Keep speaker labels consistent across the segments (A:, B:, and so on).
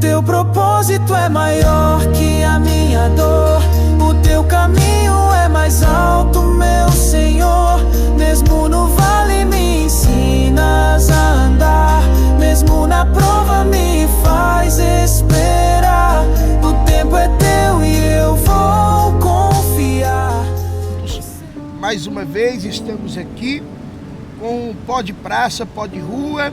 A: teu propósito é maior que a minha dor. O teu caminho é mais alto, meu Senhor. Mesmo no vale me ensinas a andar, mesmo na prova me faz esperar. O tempo é teu e eu vou confiar.
B: Mais uma vez estamos aqui com o Pó de Praça, Pó de Rua,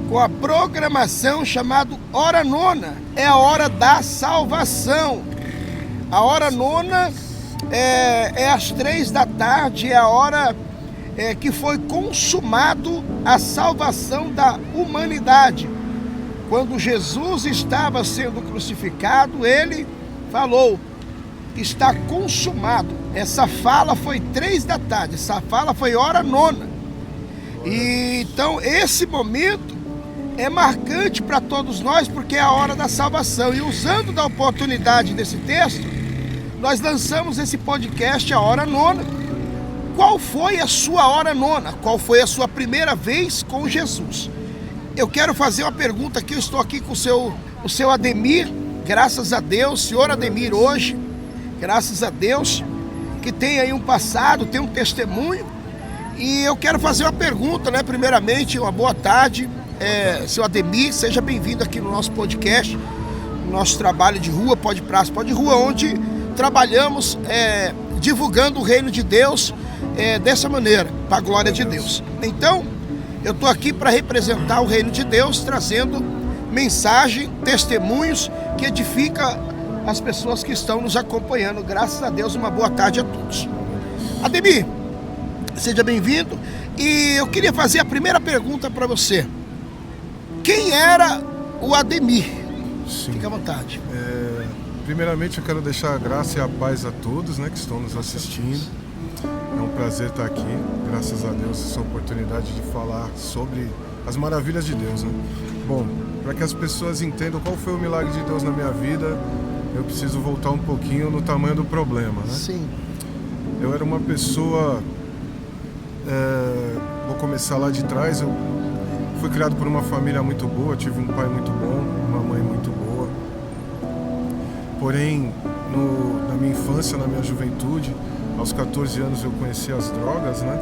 B: com a programação chamada Hora Nona. É a hora da salvação. A hora nona é às 3 da tarde, é a hora que foi consumado a salvação da humanidade. Quando Jesus estava sendo crucificado, ele falou: está consumado. Essa fala foi 3 da tarde, essa fala foi hora nona. E então esse momento é marcante para todos nós, porque é a hora da salvação. E usando da oportunidade desse texto, nós lançamos esse podcast, a Hora Nona. Qual foi a sua hora nona? Qual foi a sua primeira vez com Jesus? Eu quero fazer uma pergunta aqui. Eu estou aqui com o seu Ademir. Graças a Deus, senhor Ademir, hoje, graças a Deus, que tem aí um passado, tem um testemunho. E eu quero fazer uma pergunta, né? Primeiramente, uma boa tarde, seu Ademir, seja bem-vindo aqui no nosso podcast, no nosso trabalho de rua, Pó de Praça, Pó de Rua, onde trabalhamos divulgando o reino de Deus dessa maneira, para a glória de Deus. Então, eu estou aqui para representar o reino de Deus, trazendo mensagem, testemunhos que edificam as pessoas que estão nos acompanhando. Graças a Deus, uma boa tarde a todos. Ademir, seja bem-vindo. E eu queria fazer a primeira pergunta para você. Quem era o Ademir?
C: Sim.
B: Fique à vontade.
C: Primeiramente, eu quero deixar a graça e a paz a todos, né, que estão nos assistindo. É um prazer estar aqui, graças a Deus, essa oportunidade de falar sobre as maravilhas de Deus, né? Bom, para que as pessoas entendam qual foi o milagre de Deus na minha vida, eu preciso voltar um pouquinho no tamanho do problema, né?
B: Sim.
C: Eu era uma pessoa, vou começar lá de trás, eu fui criado por uma família muito boa, tive um pai muito bom, uma mãe muito boa. Porém, na minha infância, na minha juventude, aos 14 anos eu conheci as drogas, né?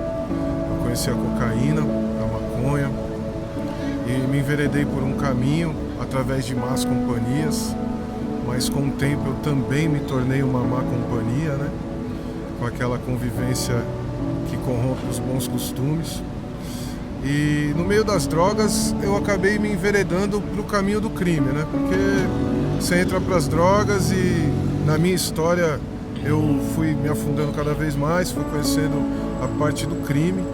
C: Eu conheci a cocaína, a maconha, e me enveredei por um caminho através de más companhias, mas com o tempo eu também me tornei uma má companhia, né? Com aquela convivência que corrompe os bons costumes. E no meio das drogas eu acabei me enveredando para o caminho do crime, né? Porque você entra para as drogas e na minha história eu fui me afundando cada vez mais, fui conhecendo a parte do crime.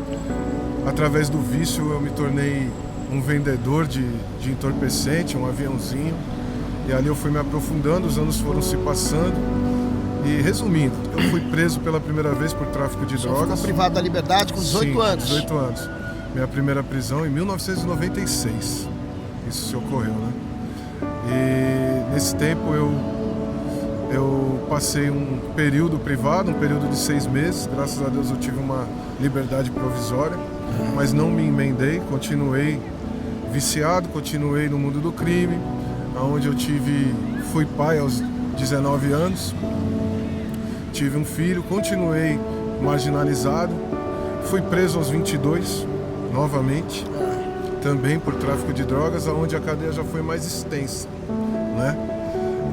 C: Através do vício eu me tornei um vendedor de entorpecente, um aviãozinho. E ali eu fui me aprofundando, os anos foram se passando. E resumindo, eu fui preso pela primeira vez por tráfico de drogas.
B: Ficou privado da liberdade com 18
C: Sim,
B: anos.
C: 18 anos. Minha primeira prisão em 1996. Isso se ocorreu, né? E nesse tempo eu passei um período privado, um período de 6 meses. Graças a Deus eu tive uma liberdade provisória, mas não me emendei, continuei viciado, continuei no mundo do crime, onde fui pai aos 19 anos, tive um filho, continuei marginalizado, fui preso aos 22, novamente, também por tráfico de drogas, onde a cadeia já foi mais extensa, né?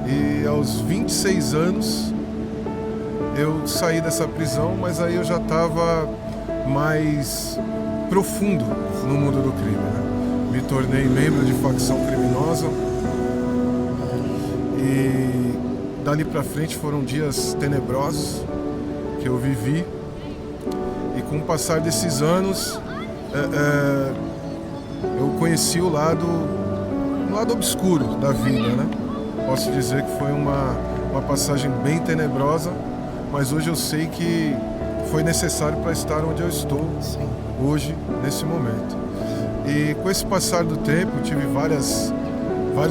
C: E aos 26 anos eu saí dessa prisão, mas aí eu já estava mais profundo no mundo do crime, né? Me tornei membro de facção criminosa e dali pra frente foram dias tenebrosos que eu vivi, e com o passar desses anos eu conheci um lado obscuro da vida, né? Posso dizer que foi uma passagem bem tenebrosa, mas hoje eu sei que foi necessário para estar onde eu estou hoje, nesse momento. E com esse passar do tempo, tive vários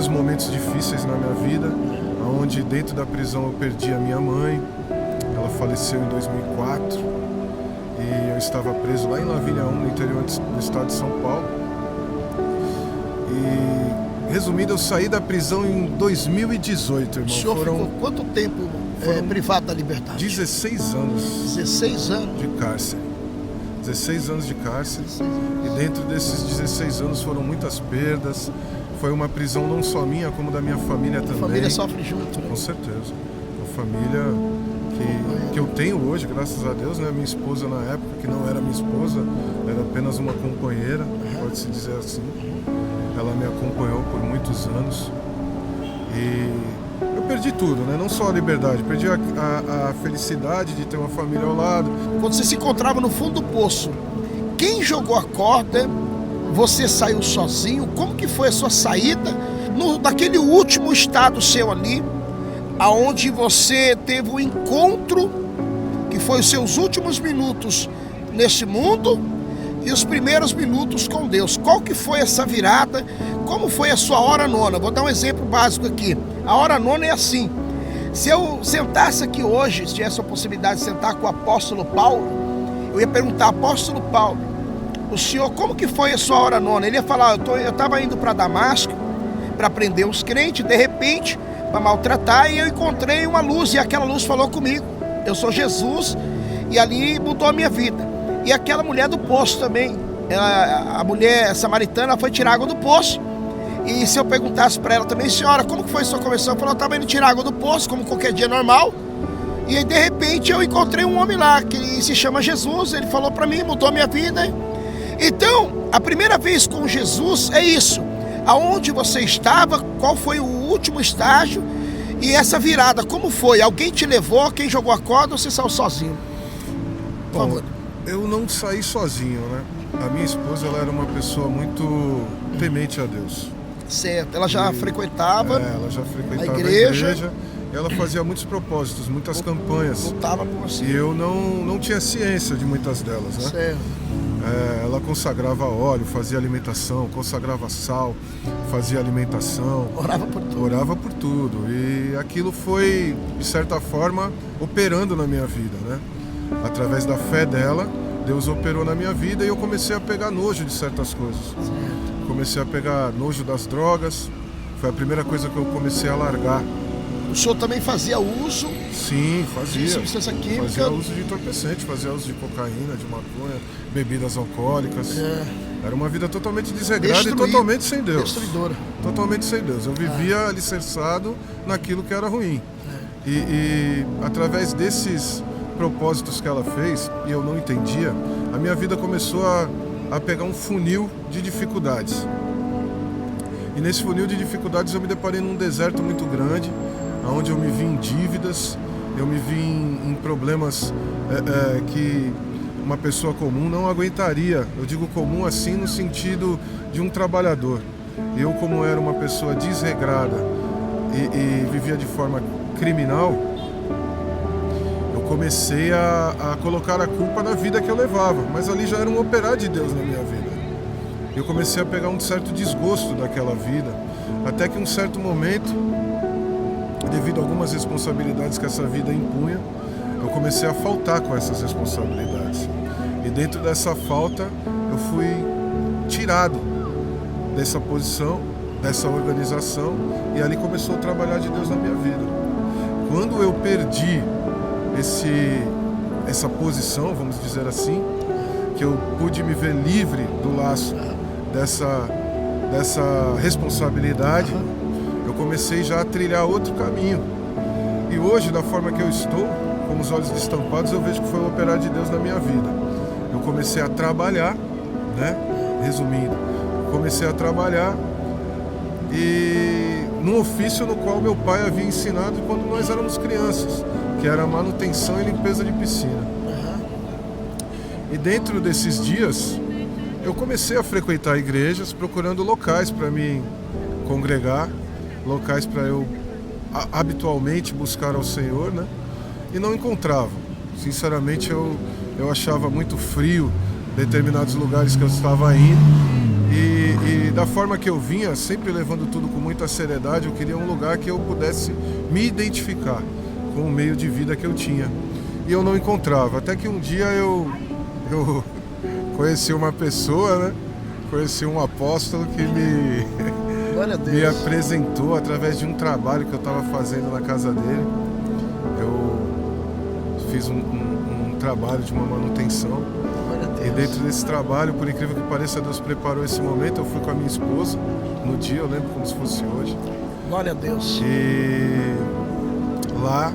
C: momentos difíceis na minha vida, onde dentro da prisão eu perdi a minha mãe, ela faleceu em 2004, e eu estava preso lá em La Villa 1, no interior do estado de São Paulo. E resumindo, eu saí da prisão em 2018, irmão.
B: O senhor ficou quanto tempo privado da liberdade?
C: 16 anos.
B: 16 anos?
C: De cárcere. 16 anos de cárcere. E dentro desses 16 anos foram muitas perdas. Foi uma prisão não só minha, como da minha família também.
B: A família sofre junto, né?
C: Com certeza. A família que eu tenho hoje, graças a Deus, né? Minha esposa na época, que não era minha esposa, era apenas uma companheira, pode-se dizer assim. Ela me acompanhou por muitos anos. E eu perdi tudo, né? Não só a liberdade, perdi a felicidade de ter uma família ao lado.
B: Quando você se encontrava no fundo do poço, quem jogou a corda? Você saiu sozinho? Como que foi a sua saída? Naquele último estado seu ali, aonde você teve o encontro, que foi os seus últimos minutos nesse mundo e os primeiros minutos com Deus. Qual que foi essa virada? Como foi a sua hora nona? Vou dar um exemplo básico aqui. A hora nona é assim: se eu sentasse aqui hoje, se tivesse a possibilidade de sentar com o apóstolo Paulo, eu ia perguntar: apóstolo Paulo, o senhor, como que foi a sua hora nona? Ele ia falar: eu estava indo para Damasco para prender os crentes, de repente, para maltratar, e eu encontrei uma luz, e aquela luz falou comigo: eu sou Jesus, e ali mudou a minha vida. E aquela mulher do poço também, a mulher samaritana, foi tirar água do poço. E se eu perguntasse para ela também: senhora, como que foi a sua conversão? Ela falou: eu estava indo tirar água do poço, como qualquer dia normal. E aí de repente eu encontrei um homem lá, que se chama Jesus. Ele falou para mim, mudou a minha vida. Então, a primeira vez com Jesus é isso: aonde você estava, qual foi o último estágio, e essa virada, como foi? Alguém te levou, quem jogou a corda, ou você saiu sozinho? Por favor.
C: Eu não saí sozinho, né? A minha esposa, ela era uma pessoa muito temente a Deus.
B: Certo, ela já frequentava
C: ela já frequentava
B: a igreja.
C: Ela fazia muitos propósitos, muitas campanhas.
B: Lutava por você.
C: E eu não tinha ciência de muitas delas, né?
B: Certo.
C: Ela consagrava óleo, fazia alimentação, consagrava sal, fazia alimentação.
B: Orava por tudo.
C: Orava por tudo. E aquilo foi, de certa forma, operando na minha vida, né? Através da fé dela, Deus operou na minha vida e eu comecei a pegar nojo de certas coisas.
B: Certo.
C: Comecei a pegar nojo das drogas. Foi a primeira coisa que eu comecei a largar.
B: O senhor também fazia uso?
C: Sim, fazia.
B: De substância química?
C: Fazia uso de entorpecente, fazia uso de cocaína, de maconha, bebidas alcoólicas. Era uma vida totalmente desregrada e totalmente sem Deus.
B: Destruidora.
C: Totalmente sem Deus. Eu vivia alicerçado naquilo que era ruim. E através desses propósitos que ela fez, e eu não entendia, a minha vida começou a pegar um funil de dificuldades. E nesse funil de dificuldades eu me deparei num deserto muito grande, onde eu me vi em dívidas, eu me vi em problemas que uma pessoa comum não aguentaria. Eu digo comum assim no sentido de um trabalhador. Eu, como era uma pessoa desregrada e vivia de forma criminal, eu comecei a colocar a culpa na vida que eu levava, mas ali já era um operar de Deus na minha vida. Eu comecei a pegar um certo desgosto daquela vida, até que em um certo momento, devido a algumas responsabilidades que essa vida impunha, eu comecei a faltar com essas responsabilidades. E dentro dessa falta, eu fui tirado dessa posição, dessa organização, e ali começou o trabalhar de Deus na minha vida. Quando eu perdi essa posição, vamos dizer assim, que eu pude me ver livre do laço dessa responsabilidade, eu comecei já a trilhar outro caminho. E hoje, da forma que eu estou, com os olhos destampados, eu vejo que foi o operar de Deus na minha vida. Eu comecei a trabalhar, né? Resumindo, comecei a trabalhar e num ofício no qual meu pai havia ensinado quando nós éramos crianças, que era manutenção e limpeza de piscina. E dentro desses dias, eu comecei a frequentar igrejas, procurando locais para me congregar, locais para eu habitualmente buscar ao Senhor, né? E não encontrava. Sinceramente, eu achava muito frio determinados lugares que eu estava indo. E da forma que eu vinha, sempre levando tudo com muita seriedade, eu queria um lugar que eu pudesse me identificar com o meio de vida que eu tinha. E eu não encontrava. Até que um dia eu conheci uma pessoa, né? Conheci um apóstolo que
B: Glória a Deus.
C: me apresentou através de um trabalho que eu estava fazendo na casa dele. Eu fiz um trabalho de uma manutenção.
B: Glória a
C: E
B: Deus.
C: dentro desse trabalho, por incrível que pareça, Deus preparou esse momento. Eu fui com a minha esposa no dia, eu lembro como se fosse hoje.
B: Glória a Deus.
C: E lá,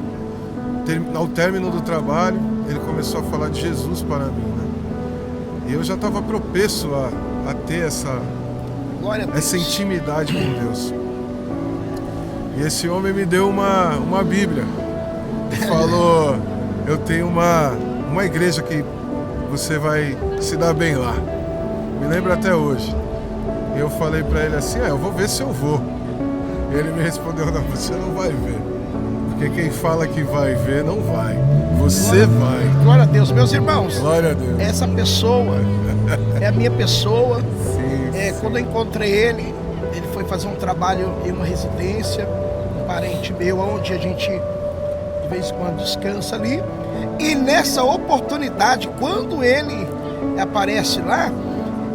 C: ao término do trabalho, ele começou a falar de Jesus para mim, né? E eu já estava propenso a ter
B: Glória a Deus.
C: essa intimidade com Deus. E esse homem me deu uma Bíblia. E falou, eu tenho uma igreja que você vai se dar bem lá. Me lembro até hoje. E eu falei para ele assim, eu vou ver se eu vou. E ele me respondeu, não, você não vai ver. Porque quem fala que vai ver, não vai. Você vai.
B: Glória a Deus. Meus irmãos,
C: Glória a Deus.
B: essa pessoa é a minha pessoa.
C: Sim,
B: Quando eu encontrei ele foi fazer um trabalho em uma residência, um parente meu, onde a gente de vez em quando descansa ali. E nessa oportunidade, quando ele aparece lá,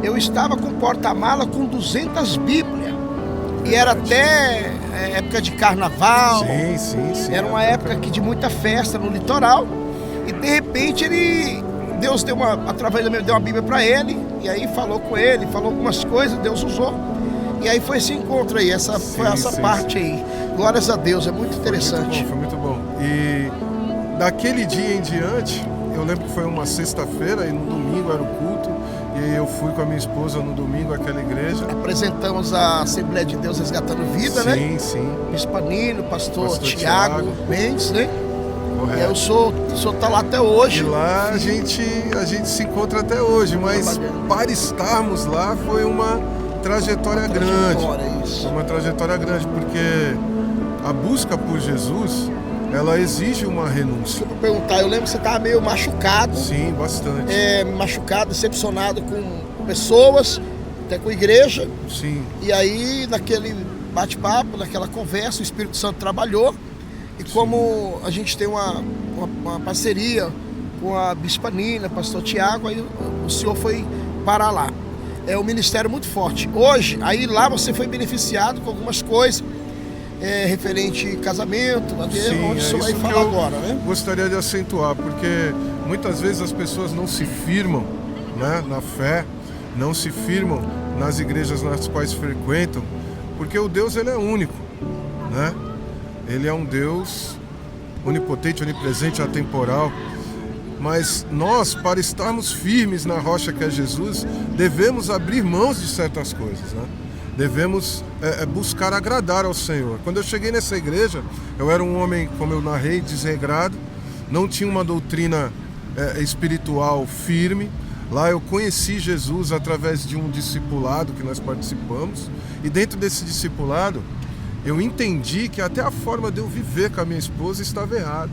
B: eu estava com porta-mala com 200 Bíblias. E era até época de carnaval.
C: Sim.
B: Era uma época de muita festa no litoral. E de repente Deus deu através da minha, deu uma Bíblia para ele. E aí falou com ele, falou algumas coisas, Deus usou. E aí foi esse encontro aí, essa parte aí. Glórias a Deus, é muito interessante.
C: Foi muito bom. E daquele dia em diante, eu lembro que foi uma sexta-feira e no domingo era o culto. E eu fui com a minha esposa no domingo àquela igreja.
B: Apresentamos a Assembleia de Deus Resgatando Vida, né?
C: Sim.
B: Bispo Nino, pastor Tiago Mendes, né? Correto. E o senhor tá lá até hoje.
C: E lá a gente se encontra até hoje, mas para estarmos lá foi uma trajetória grande.
B: Isso.
C: Uma trajetória grande, porque a busca por Jesus, ela exige uma renúncia.
B: Deixa eu perguntar, eu lembro que você estava meio machucado.
C: Sim, bastante.
B: Machucado, decepcionado com pessoas, até com a igreja.
C: Sim.
B: E aí, naquele bate-papo, naquela conversa, o Espírito Santo trabalhou. E como a gente tem uma parceria com a Bispa Nina, pastor Tiago, aí o senhor foi para lá. É um ministério muito forte. Hoje, aí lá você foi beneficiado com algumas coisas. Referente casamento, onde o senhor vai falar agora, né?
C: Gostaria de acentuar, porque muitas vezes as pessoas não se firmam, né, na fé, não se firmam nas igrejas nas quais frequentam, porque o Deus, ele é único, né? Ele é um Deus onipotente, onipresente, atemporal. Mas nós, para estarmos firmes na rocha que é Jesus, devemos abrir mãos de certas coisas, né? Devemos buscar agradar ao Senhor. Quando eu cheguei nessa igreja, eu era um homem, como eu narrei, desregrado, não tinha uma doutrina espiritual firme. Lá eu conheci Jesus através de um discipulado que nós participamos, e dentro desse discipulado eu entendi que até a forma de eu viver com a minha esposa estava errada.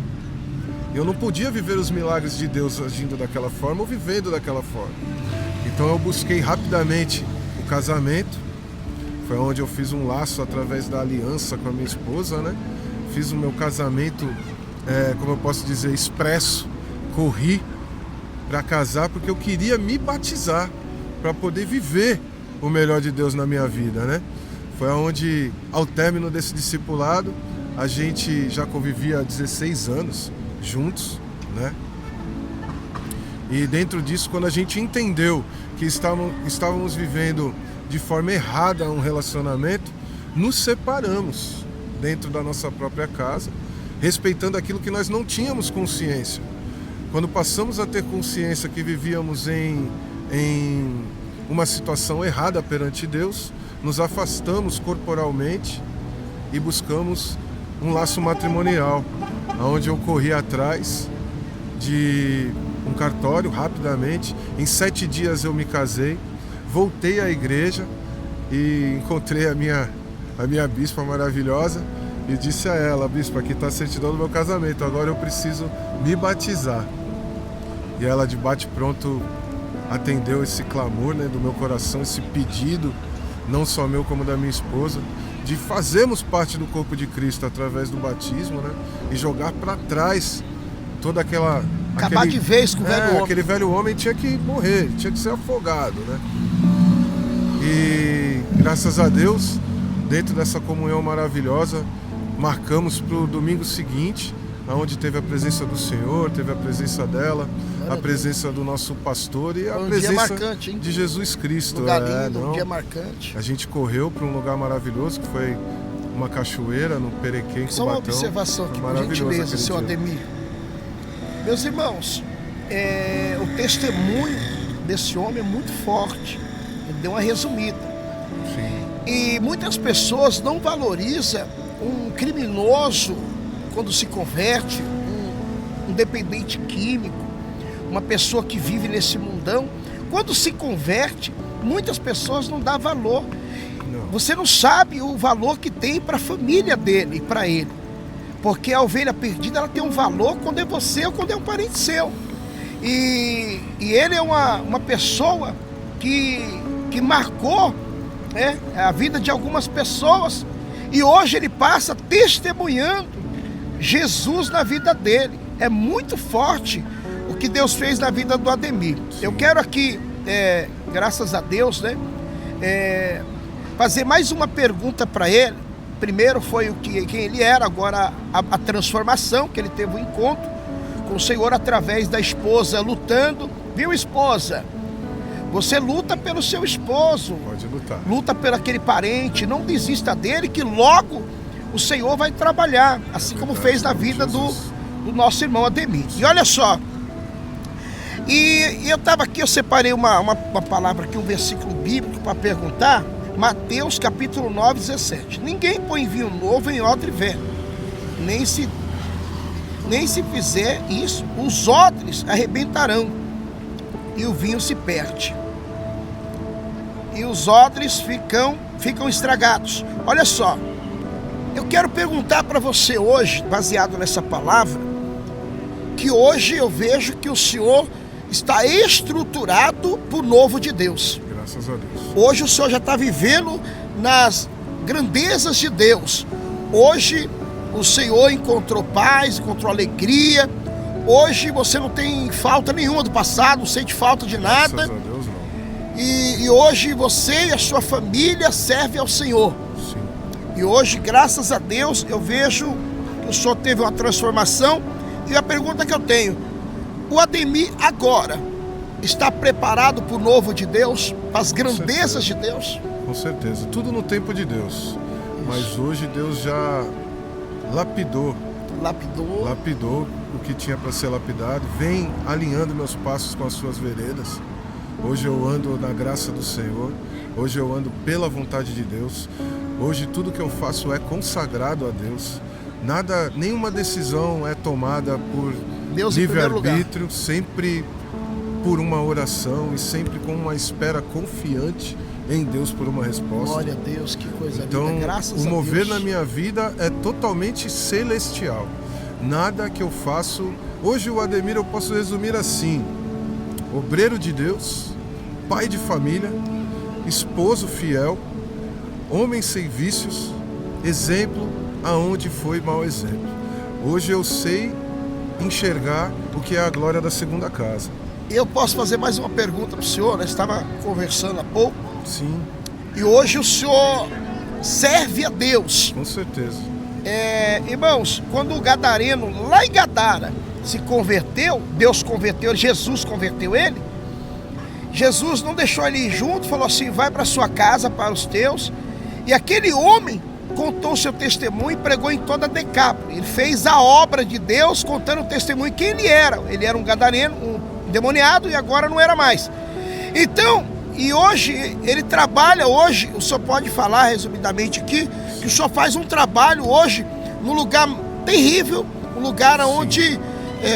C: Eu não podia viver os milagres de Deus agindo daquela forma ou vivendo daquela forma. Então eu busquei rapidamente o casamento. Foi onde eu fiz um laço através da aliança com a minha esposa, né? Fiz o meu casamento, como eu posso dizer, expresso. Corri para casar porque eu queria me batizar para poder viver o melhor de Deus na minha vida, né? Foi onde, ao término desse discipulado, a gente já convivia há 16 anos juntos, né? E dentro disso, quando a gente entendeu que estávamos vivendo de forma errada um relacionamento, nos separamos dentro da nossa própria casa, respeitando aquilo que nós não tínhamos consciência. Quando passamos a ter consciência que vivíamos em uma situação errada perante Deus, nos afastamos corporalmente e buscamos um laço matrimonial, onde eu corri atrás de um cartório rapidamente. Em 7 dias eu me casei. Voltei à igreja e encontrei a minha bispa maravilhosa e disse a ela: bispa, aqui está a certidão do meu casamento, agora eu preciso me batizar. E ela de bate-pronto atendeu esse clamor, né, do meu coração, esse pedido, não só meu como da minha esposa, de fazermos parte do corpo de Cristo através do batismo, né, e jogar para trás toda aquela...
B: Acabar de vez com o velho homem.
C: Aquele velho homem tinha que morrer, tinha que ser afogado, né? E graças a Deus dentro dessa comunhão maravilhosa, marcamos para o domingo seguinte, onde teve a presença do Senhor, teve a presença dela, a presença do nosso pastor e a presença
B: marcante,
C: de Jesus Cristo.
B: Lugar lindo, um dia marcante.
C: A gente correu para um lugar maravilhoso, que foi uma cachoeira no Perequém,
B: Só uma observação aqui, por gentileza, seu Ademir. Meus irmãos, o testemunho desse homem é muito forte. Ele deu uma resumida.
C: Sim.
B: E muitas pessoas não valorizam um criminoso quando se converte, um dependente químico, uma pessoa que vive nesse mundão. Quando se converte, muitas pessoas não dão valor.
C: Não.
B: Você não sabe o valor que tem para a família dele e para ele. Porque a ovelha perdida, ela tem um valor quando é você ou quando é um parente seu. E ele é uma pessoa que marcou, né, a vida de algumas pessoas. E hoje ele passa testemunhando Jesus na vida dele. É muito forte o que Deus fez na vida do Ademir.
C: Sim.
B: Eu quero aqui, graças a Deus, né, fazer mais uma pergunta para ele. Primeiro foi quem ele era, agora a transformação, que ele teve um encontro com o Senhor através da esposa lutando. Viu, esposa? Você luta pelo seu esposo.
C: Pode lutar.
B: Luta pelo aquele parente, não desista dele, que logo o Senhor vai trabalhar, assim como fez na vida do nosso irmão Ademir. E olha só, e eu estava aqui, eu separei uma palavra aqui, um versículo bíblico para perguntar. Mateus capítulo 9, 17. Ninguém põe vinho novo em odre velho, nem se fizer isso, os odres arrebentarão e o vinho se perde, e os odres ficam estragados. Olha só, eu quero perguntar para você hoje, baseado nessa palavra, que hoje eu vejo que o Senhor está estruturado para o novo de Deus.
C: Graças a Deus.
B: Hoje o Senhor já está vivendo nas grandezas de Deus. Hoje o Senhor encontrou paz, encontrou alegria. Hoje você não tem falta nenhuma do passado, não sente falta de nada.
C: Graças a Deus, não.
B: E hoje você e a sua família servem ao Senhor.
C: Sim.
B: E hoje, graças a Deus, eu vejo que o Senhor teve uma transformação. E a pergunta que eu tenho: o Ademir agora está preparado para o novo de Deus, para as grandezas de Deus?
C: Com certeza, tudo no tempo de Deus. Mas hoje Deus já lapidou o que tinha para ser lapidado, vem alinhando meus passos com as suas veredas. Hoje eu ando na graça do Senhor, hoje eu ando pela vontade de Deus, hoje tudo que eu faço é consagrado a Deus. Nenhuma decisão é tomada por livre-arbítrio, sempre por uma oração e sempre com uma espera confiante em Deus por uma resposta.
B: Glória a Deus, que coisa
C: então,
B: linda, graças a Deus.
C: O mover na minha vida é totalmente celestial. Nada que eu faço... Hoje o Ademir eu posso resumir assim: obreiro de Deus, pai de família, esposo fiel, homem sem vícios, exemplo aonde foi mau exemplo. Hoje eu sei enxergar o que é a glória da segunda casa.
B: Eu posso fazer mais uma pergunta para o senhor? Nós estávamos conversando há pouco.
C: Sim.
B: E hoje o senhor serve a Deus.
C: Com certeza.
B: Irmãos, quando o gadareno lá em Gadara se converteu, Deus converteu, Jesus converteu ele. Jesus não deixou ele ir junto, falou assim: vai para sua casa, para os teus. E aquele homem contou o seu testemunho e pregou em toda a Decápolis. Ele fez a obra de Deus contando o testemunho quem ele era. Ele era um gadareno, um endemoniado, e agora não era mais. Então, e hoje ele trabalha, hoje o senhor pode falar resumidamente aqui, que o senhor faz um trabalho hoje num lugar terrível, um lugar onde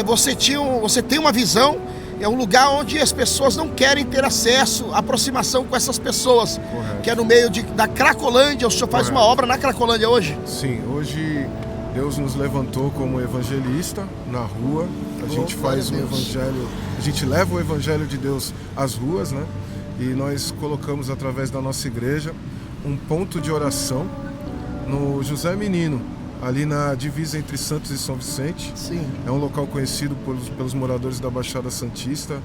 B: você tem uma visão, é um lugar onde as pessoas não querem ter acesso, aproximação com essas pessoas. Correto. Que é no meio da Cracolândia. O senhor faz uma obra na Cracolândia hoje?
C: Sim, hoje Deus nos levantou como evangelista na rua. A gente faz o evangelho, a gente leva o evangelho de Deus às ruas, né? E nós colocamos através da nossa igreja um ponto de oração no José Menino, ali na divisa entre Santos e São Vicente.
B: Sim.
C: É um local conhecido pelos moradores da Baixada Santista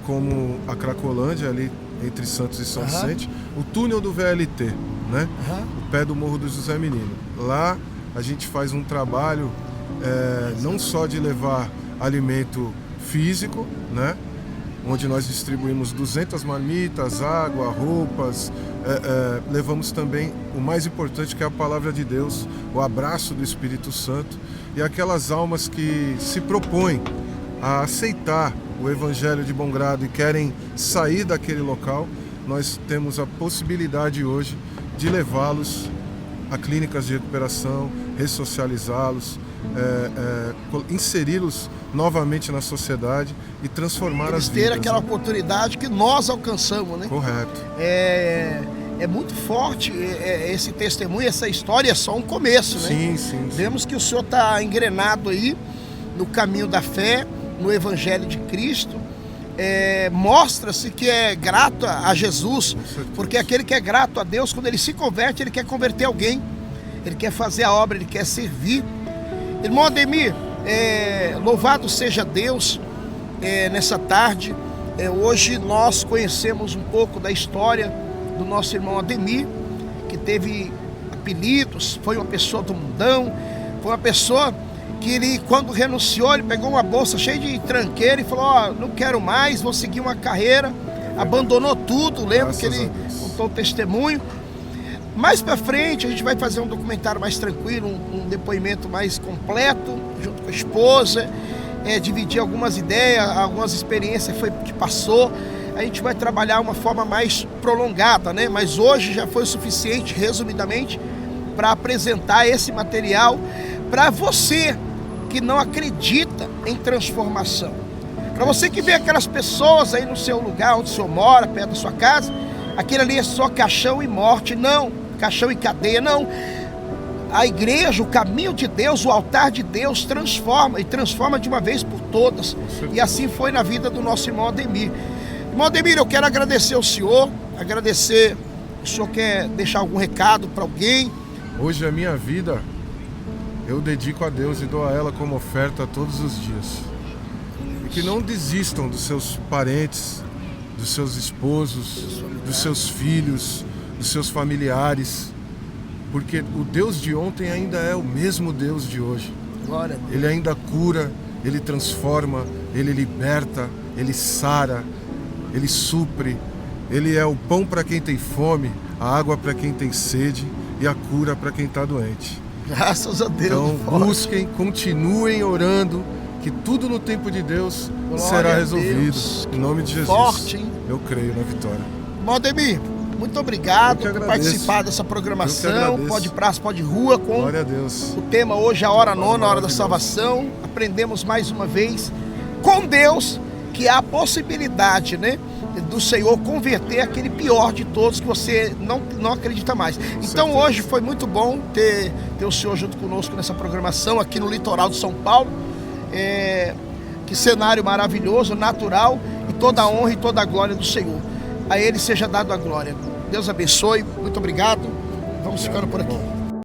C: como a Cracolândia, ali entre Santos e São Vicente, o túnel do VLT, né? O pé do Morro do José Menino. Lá a gente faz um trabalho não só de levar alimento físico, né? Onde nós distribuímos 200 marmitas, água, roupas, levamos também o mais importante, que é a palavra de Deus, o abraço do Espírito Santo, e aquelas almas que se propõem a aceitar o Evangelho de bom grado e querem sair daquele local, nós temos a possibilidade hoje de levá-los a clínicas de recuperação, ressocializá-los, inseri-los novamente na sociedade e transformar as vidas.
B: Ter aquela oportunidade que nós alcançamos, né?
C: Correto.
B: É muito forte esse testemunho, essa história é só um começo, né?
C: Sim.
B: Vemos que o senhor está engrenado aí no caminho da fé, no Evangelho de Cristo. Mostra-se que é grato a Jesus, porque aquele que é grato a Deus, quando ele se converte, ele quer converter alguém, ele quer fazer a obra, ele quer servir. Irmão Ademir, louvado seja Deus nessa tarde. Hoje nós conhecemos um pouco da história do nosso irmão Ademir, que teve apelidos, foi uma pessoa do mundão, foi uma pessoa que ele, quando renunciou, ele pegou uma bolsa cheia de tranqueira e falou: não quero mais, vou seguir uma carreira, abandonou tudo. Lembro que ele contou o testemunho. Mais pra frente a gente vai fazer um documentário mais tranquilo, um depoimento mais completo, junto com a esposa, dividir algumas ideias, algumas experiências que passou. A gente vai trabalhar uma forma mais prolongada, né? Mas hoje já foi o suficiente, resumidamente, para apresentar esse material para você que não acredita em transformação. Para você que vê aquelas pessoas aí no seu lugar, onde o senhor mora, perto da sua casa, aquele ali é só caixão e morte. Não, caixão e cadeia, não. A igreja, o caminho de Deus, o altar de Deus transforma, e transforma de uma vez por todas. E assim foi na vida do nosso irmão Ademir. Irmão Ademir, eu quero agradecer ao senhor, o senhor quer deixar algum recado para alguém?
C: Hoje a minha vida eu dedico a Deus e dou a ela como oferta todos os dias. E que não desistam dos seus parentes, dos seus esposos, dos seus filhos, dos seus familiares, porque o Deus de ontem ainda é o mesmo Deus de hoje.
B: Glória a Deus.
C: Ele ainda cura, ele transforma, ele liberta, ele sara, ele supre, ele é o pão para quem tem fome, a água para quem tem sede e a cura para quem está doente.
B: Graças a Deus.
C: Então busquem, continuem orando, que tudo no tempo de Deus será resolvido. Em nome de Jesus.
B: Forte, hein?
C: Eu creio na vitória.
B: Irmão Ademir, muito obrigado por participar dessa programação. Pode praça, pode rua, com
C: Glória a Deus.
B: O tema hoje, a hora nona, a hora da salvação. Aprendemos mais uma vez com Deus que há a possibilidade, né, do Senhor converter aquele pior de todos que você não acredita mais. Então hoje foi muito bom ter o senhor junto conosco nessa programação aqui no litoral de São Paulo. Que cenário maravilhoso, natural, e toda a honra e toda a glória do Senhor. A Ele seja dado a glória. Deus abençoe, muito obrigado. Vamos ficando por aqui.